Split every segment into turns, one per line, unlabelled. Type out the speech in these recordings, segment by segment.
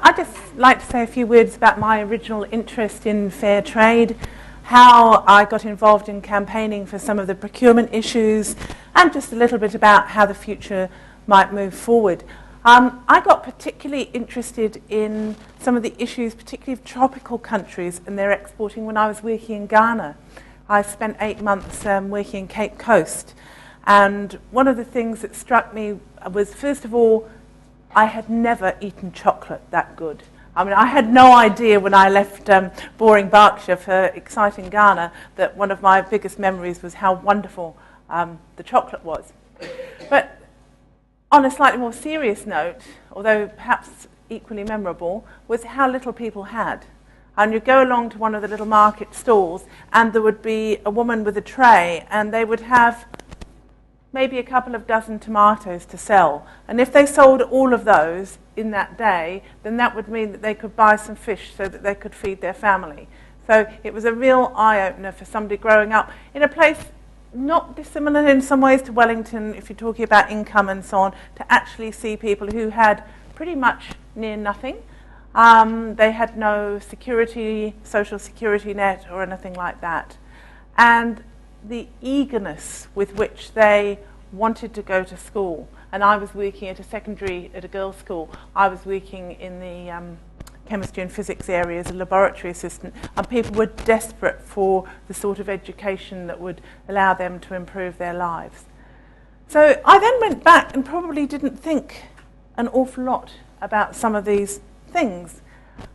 I'd just like to say a few words about my original interest in fair trade, how I got involved in campaigning for some of the procurement issues, and just a little bit about how the future might move forward. I got particularly interested in some of the issues, particularly of tropical countries and their exporting when I was working in Ghana. I spent 8 months working in Cape Coast, and one of the things that struck me was, first of all, I had never eaten chocolate that good. I mean, I had no idea when I left boring Berkshire for exciting Ghana that one of my biggest memories was how wonderful the chocolate was. But on a slightly more serious note, although perhaps equally memorable, was how little people had. And you'd go along to one of the little market stalls, and there would be a woman with a tray, and they would have maybe a couple of dozen tomatoes to sell. And if they sold all of those in that day, then that would mean that they could buy some fish so that they could feed their family. So it was a real eye-opener for somebody growing up in a place not dissimilar in some ways to Wellington, if you're talking about income and so on, to actually see people who had pretty much near nothing. They had no security, social security net or anything like that. And the eagerness with which they wanted to go to school. And I was working at a girls' school. I was working in the chemistry and physics area as a laboratory assistant, and people were desperate for the sort of education that would allow them to improve their lives. So I then went back and probably didn't think an awful lot about some of these things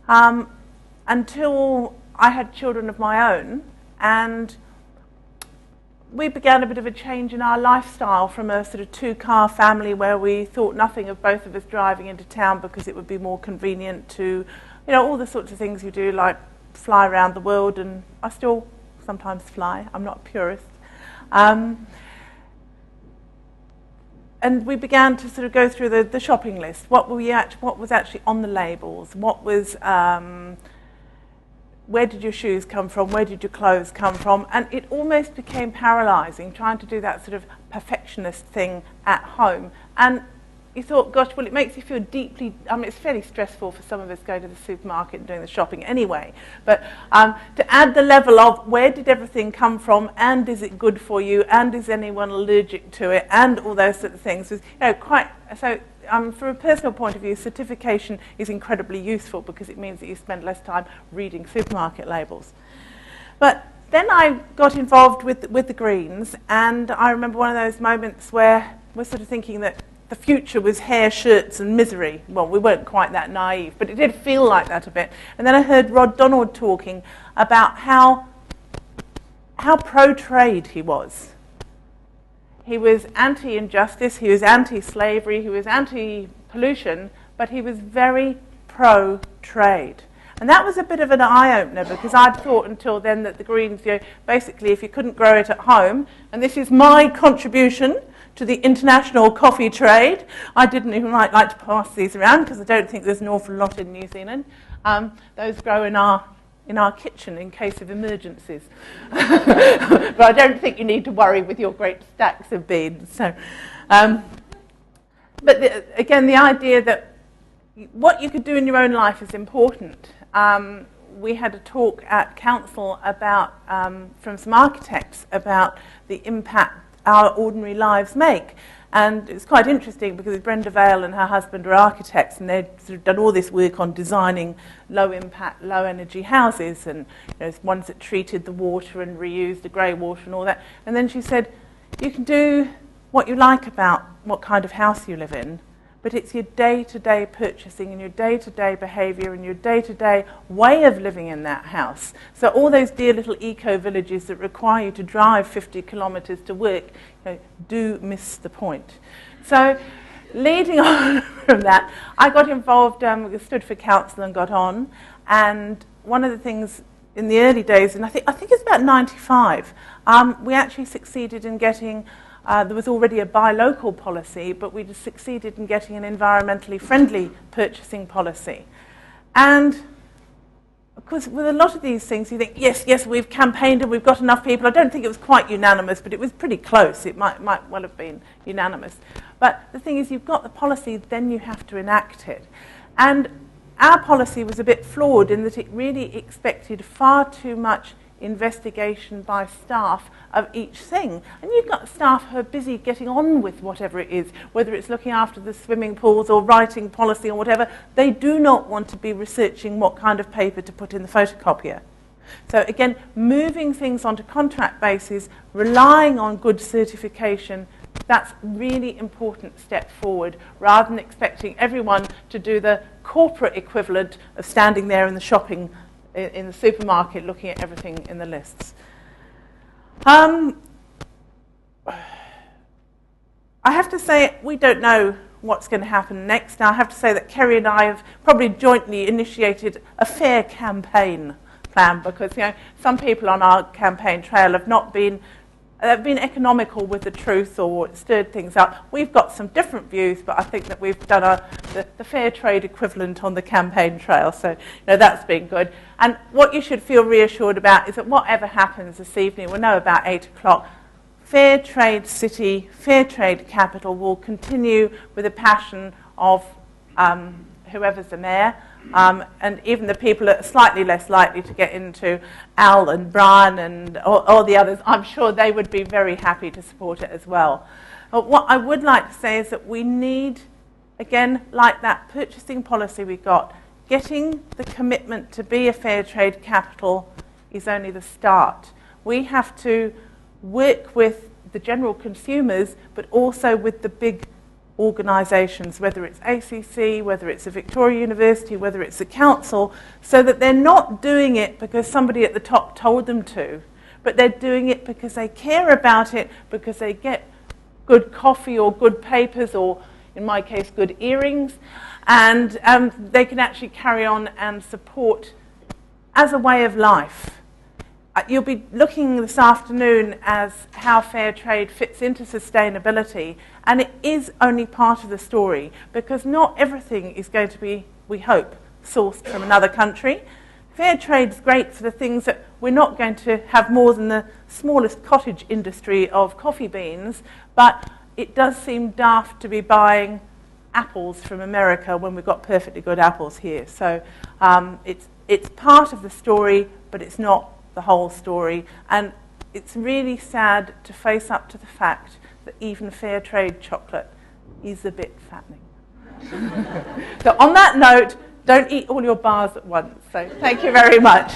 until I had children of my own, and we began a bit of a change in our lifestyle from a sort of two-car family where we thought nothing of both of us driving into town because it would be more convenient to, all the sorts of things you do, like fly around the world, and I still sometimes fly. I'm not a purist. And we began to sort of go through the shopping list. What was actually on the labels? What was where did your shoes come from? Where did your clothes come from? And it almost became paralyzing trying to do that sort of perfectionist thing at home. And you thought, gosh, well, it makes you feel deeply, it's fairly stressful for some of us going to the supermarket and doing the shopping anyway. But to add the level of where did everything come from, and is it good for you, and is anyone allergic to it, and all those sort of things was quite, so from a personal point of view, certification is incredibly useful because it means that you spend less time reading supermarket labels. But then I got involved with the Greens, and I remember one of those moments where we're sort of thinking that the future was hair, shirts and misery. Well, we weren't quite that naive, but it did feel like that a bit. And then I heard Rod Donald talking about how pro-trade he was. He was anti-injustice, he was anti-slavery, he was anti-pollution, but he was very pro-trade. And that was a bit of an eye-opener because I'd thought until then that the Greens, basically if you couldn't grow it at home, and this is my contribution to the international coffee trade. I didn't even like to pass these around because I don't think there's an awful lot in New Zealand. Those grow in our kitchen in case of emergencies. But I don't think you need to worry with your great stacks of beans. So, but again, the idea that what you could do in your own life is important. We had a talk at council about, from some architects about the impact our ordinary lives make. And it's quite interesting because Brenda Vale and her husband are architects, and they've sort of done all this work on designing low-impact, low-energy houses, and ones that treated the water and reused the grey water and all that. And then she said, you can do what you like about what kind of house you live in, but it's your day-to-day purchasing and your day-to-day behaviour and your day-to-day way of living in that house. So all those dear little eco-villages that require you to drive 50 kilometres to work, do miss the point. So leading on from that, I got involved, stood for council and got on, and one of the things in the early days, and I think it's about 95, we actually succeeded in getting there was already a buy local policy, but we just succeeded in getting an environmentally friendly purchasing policy. And of course, with a lot of these things, you think, yes, we've campaigned and we've got enough people. I don't think it was quite unanimous, but it was pretty close. It might well have been unanimous. But the thing is, you've got the policy, then you have to enact it. And our policy was a bit flawed in that it really expected far too much investigation by staff of each thing. And you've got staff who are busy getting on with whatever it is, whether it's looking after the swimming pools or writing policy or whatever. They do not want to be researching what kind of paper to put in the photocopier. So again, moving things onto contract basis, relying on good certification, that's really important step forward, rather than expecting everyone to do the corporate equivalent of standing there in the shopping in the supermarket looking at everything in the lists. I have to say, we don't know what's going to happen next. Now, I have to say that Kerry and I have probably jointly initiated a fair campaign plan, because some people on our campaign trail have not been economical with the truth or stirred things up. We've got some different views, but I think that we've done the fair trade equivalent on the campaign trail, so that's been good. And what you should feel reassured about is that whatever happens this evening, we'll know about 8 o'clock, Fair Trade City, Fair Trade Capital will continue with the passion of whoever's the mayor, and even the people that are slightly less likely to get into, Al and Brian and all the others, I'm sure they would be very happy to support it as well. But what I would like to say is that we need, again, like that purchasing policy we got, getting the commitment to be a fair trade capital is only the start. We have to work with the general consumers, but also with the big organisations, whether it's ACC, whether it's a Victoria University, whether it's a council, so that they're not doing it because somebody at the top told them to, but they're doing it because they care about it, because they get good coffee or good papers, or in my case, good earrings, and they can actually carry on and support as a way of life. You'll be looking this afternoon as how fair trade fits into sustainability, and it is only part of the story, because not everything is going to be, we hope, sourced from another country. Fair trade's great for the things that we're not going to have more than the smallest cottage industry of coffee beans, but it does seem daft to be buying apples from America when we've got perfectly good apples here. So it's part of the story, but it's not the whole story, and it's really sad to face up to the fact that even fair trade chocolate is a bit fattening. So on that note, don't eat all your bars at once. So thank you very much.